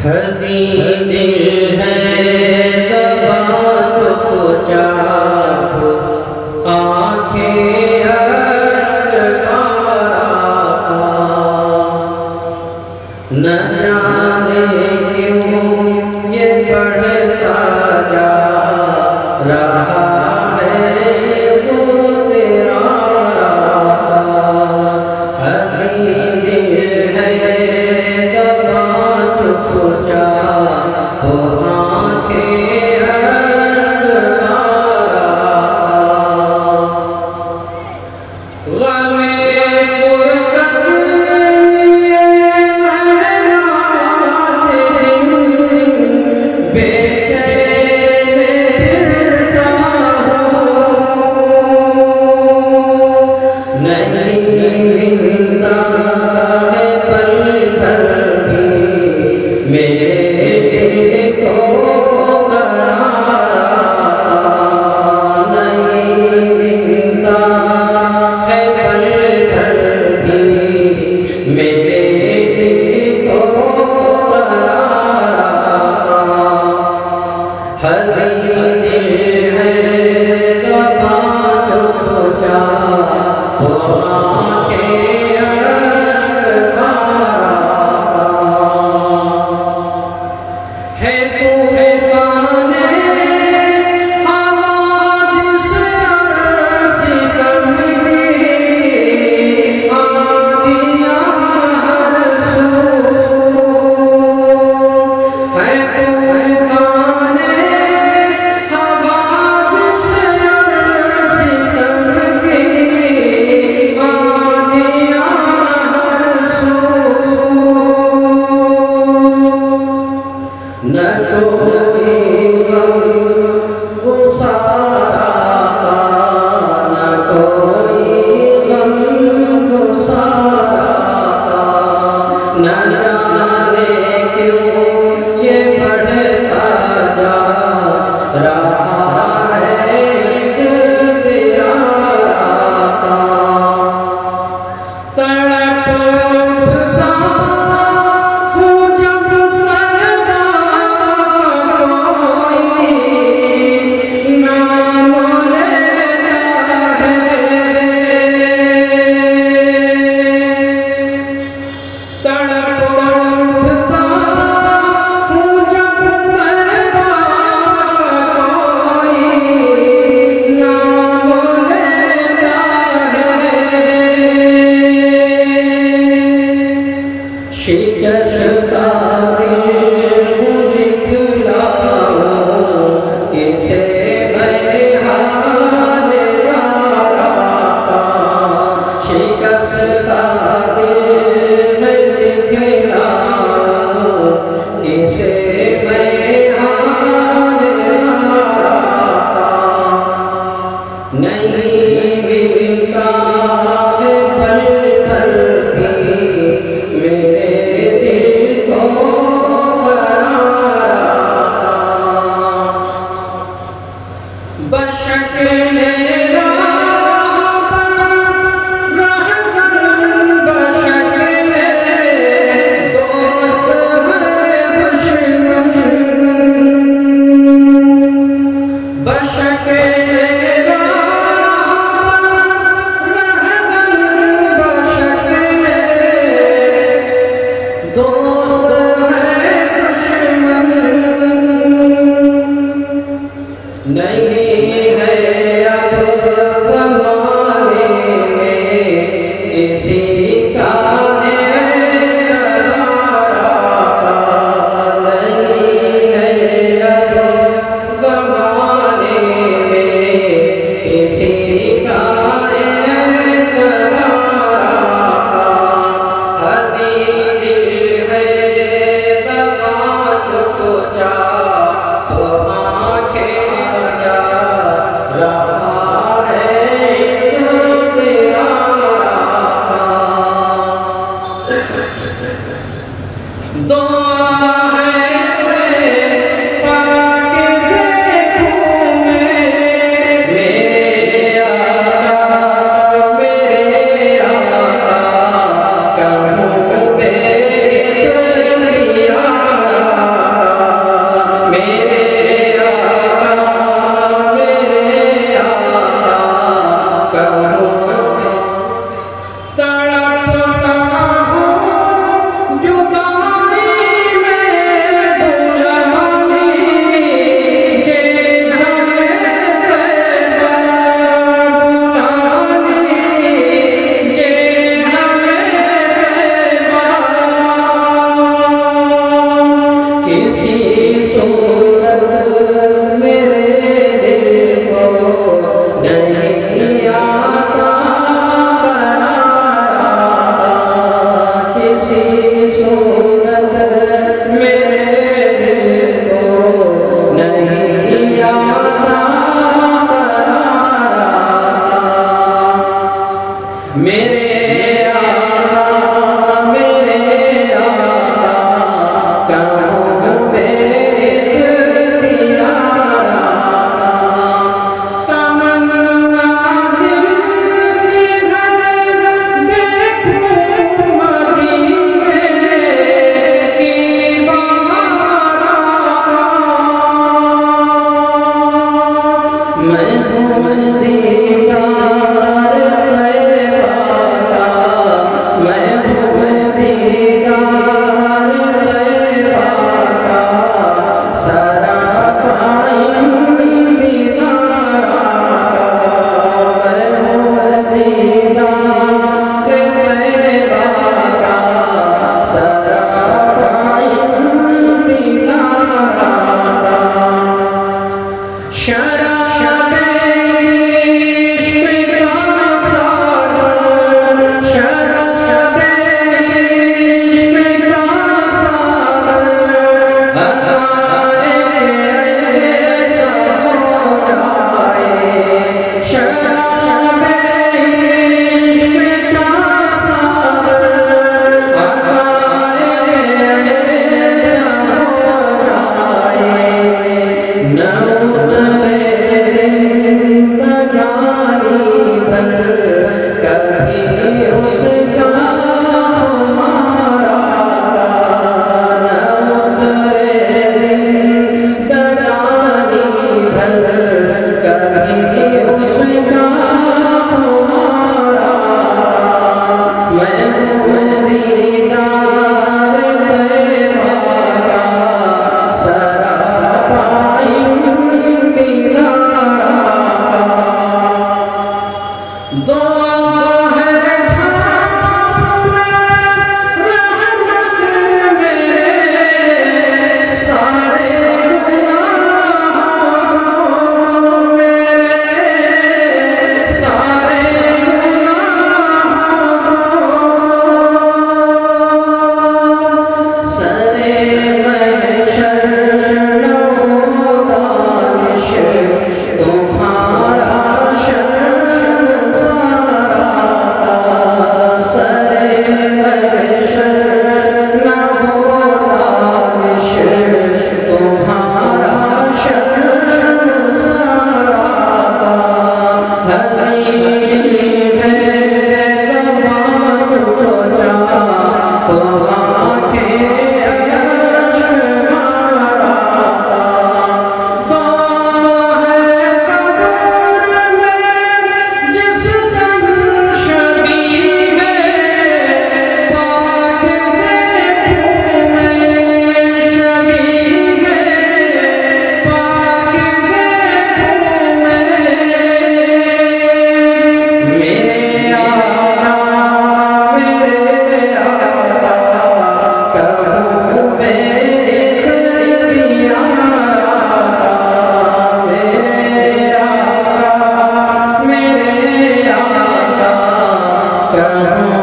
हज़ीं दिल है ज़बां चुपचाप, आँखें अश्कबारा, न जाने क्यों ये बढ़ता जा रहा है वो तेरा रास्ता। हज़ीं दिल है ज़बां चुपचाप, आँखें अश्कबारा, ग़मे फ़ुरक़त लिए महरात दिन बेचैन फिरता हूँ। नहीं मिलता है पल भर भी मेरे दिल को करार, नहीं मिलता है पल भर भी मेरे दिल को करार। हज़ीं दिल है ज़बां चुपचाप, आँखें अश्कबारा, है तू फ़ाने हवादिस सितम की, आंधियाँ हर सू, है तू फ़ाने हवादिस सितम की, आंधियाँ तड़पता हूँ जुदाई में बुलाने के हमें तैबा बुलाने के हमें तैबा किसी सूरत मेरे दिल को नहीं आता सूरत मेरे दिल को नहीं आता मेरे आका कहूँ मैं इख्तियार तमन्ना दिल की है देखूं मदीने की बहार मैं हूँ दीदार तैबा का मैं हूँ दीदार तैबा का सरापा दीदार का मैं हूँ दीदार तैबा का सरापा दीदार का कहूँ